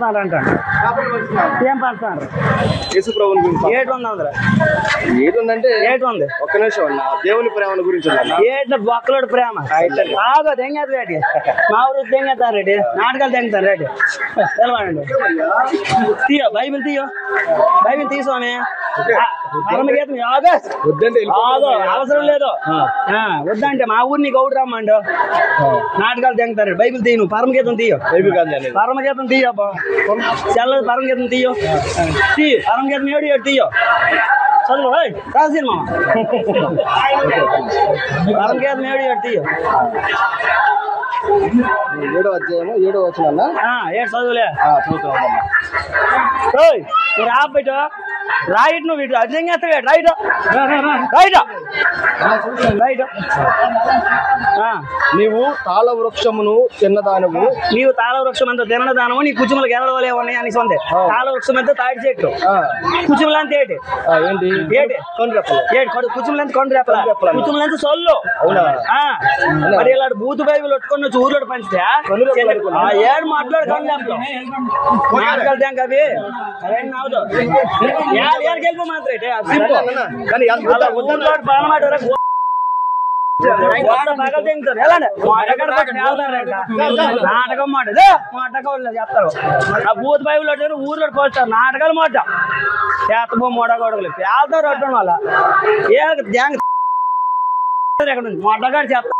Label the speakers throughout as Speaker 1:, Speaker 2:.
Speaker 1: పంచుతున్నారు అంటాడు. ఏం పంచుతున్నారు? 700
Speaker 2: ఏటుందంటే
Speaker 1: ఏటుంది
Speaker 2: ఒక్క నిమిషం అన్న, దేవుని ప్రేమ గురించి
Speaker 1: ఏట బొక్కలోడు ప్రేమ బాగా తెంగేది రెడ్డి. మా ఊరు తెంగేస్తారు రెడ్డి, నాటకాలు తెంగుతారు రెడ్డి. తెలవాడండి. తీయో బైబిల్, బైబిల్ తీ స్వామి. పరమగీతం అవసరం లేదు. వద్దంటే మా ఊరిని గౌడు రమ్మండు, నాటకాలు తెంగుతారు. బైబిల్ తీయ, నువ్వు పరమగీతం తీయో. పరమగీతం తీయబ్బా, చల్లదు. పరమగీతం తీయో, పరమగీతం 7 తీయో. చదువు రాసి మామ. పరమగీతం 7 తీయో.
Speaker 2: 7వ అధ్యాయము 7వ వచనం.
Speaker 1: 7 చదువులే రాబెట్టు. రైట్ నువ్వు ఇటు అర్థం చేస్తావు. Right right right.
Speaker 2: నీవు తాళ వృక్షమును తిన్నదానము.
Speaker 1: నీవు తాళ వృక్షం అంతా తినదానము. నీ కుచుములకు ఎరవలే ఉన్నాయి అని సొందే. తాళ వృక్షం అంతా తాడి చెట్టు. కుచుములంతా ఏంటి కుచుములంతా కొండ్రేపల. కుచుములంతా సొల్లు. మరి ఇలా బూతు బైబిల్ పెట్టుకొని వచ్చి ఊర్లో పంచితే ఏడు మాట్లాడు మాట్లాడతాం అవి అవన్నీ అవదు. గెలుపు మాత్రం నాటకం మాట చెప్తారు. ఆ బూత్ బైబుల్ ఊర్లో పోస్తారు నాటకాలు మాట చేతబో మొడగొడగలు పేదతో రొట్టడం వల్ల మొట్టగాడు చెప్తా.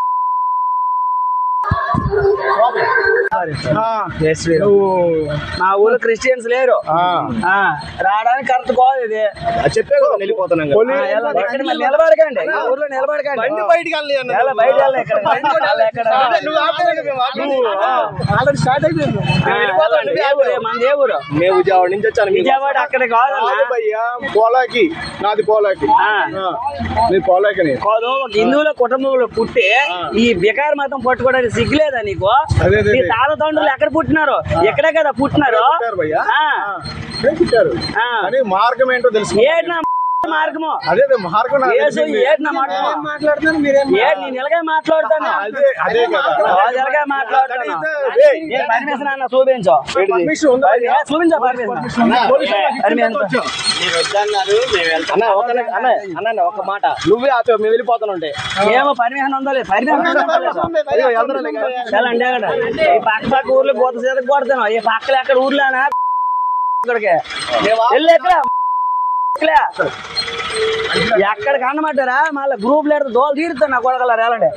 Speaker 1: మా ఊళ్ళో క్రిస్టియన్స్ లేరు, రావడానికి కరెక్ట్ కాదు. ఇది
Speaker 2: చెప్పే కదా వెళ్ళిపోతున్నాను.
Speaker 1: నిలబడకండి ఊర్లో, నిలబడకండి. బయటికి మన ఏ ఊరు?
Speaker 2: మేము విజయవాడ నుంచి వచ్చాను.
Speaker 1: విజయవాడ అక్కడ కాదు,
Speaker 2: పోలాకి. నాది పోలాకి. పోలాకి
Speaker 1: కాదు. ఒక హిందువుల కుటుంబంలో పుట్టి ఈ బికార్ మతం పట్టుకోవడానికి సిగ్గులేదా నీకు? నీ తాత తండ్రులు ఎక్కడ పుట్టినారు? ఎక్కడే కదా పుట్టినారు.
Speaker 2: మార్గం ఏంటో తెలుసు.
Speaker 1: మార్గము
Speaker 2: అదే మార్గం.
Speaker 1: ఎలాగే మాట్లాడతాను, ఎలాగే మాట్లాడతాను. పర్మిషన్ అన్న చూపించు, చూపించు పర్మిషన్.
Speaker 2: అన్న ఒక మాట, నువ్వే ఆపే మేము వెళ్ళిపోతానుంటే.
Speaker 1: ఏమో పర్మిషన్ ఉందా లేదు? ఈ పక్క ఊర్లో పోత చేతకు కొడతాను. ఈ పక్కలు ఎక్కడ ఊర్లోనా ఇక్కడికి వెళ్ళి ఎక్కడికి అన్నమాటారా? మళ్ళీ గ్రూప్ లేదు దోలు తీరుతాను నా కొడగలరు. ఎలాంటి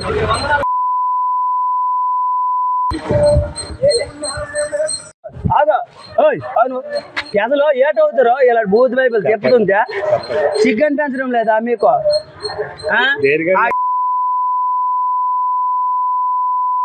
Speaker 1: ఎదలో ఏటవుతారో ఇలా బూత్ బైబిల్ చెప్తుంటే సిగ్గని పెంచడం లేదా మీకు?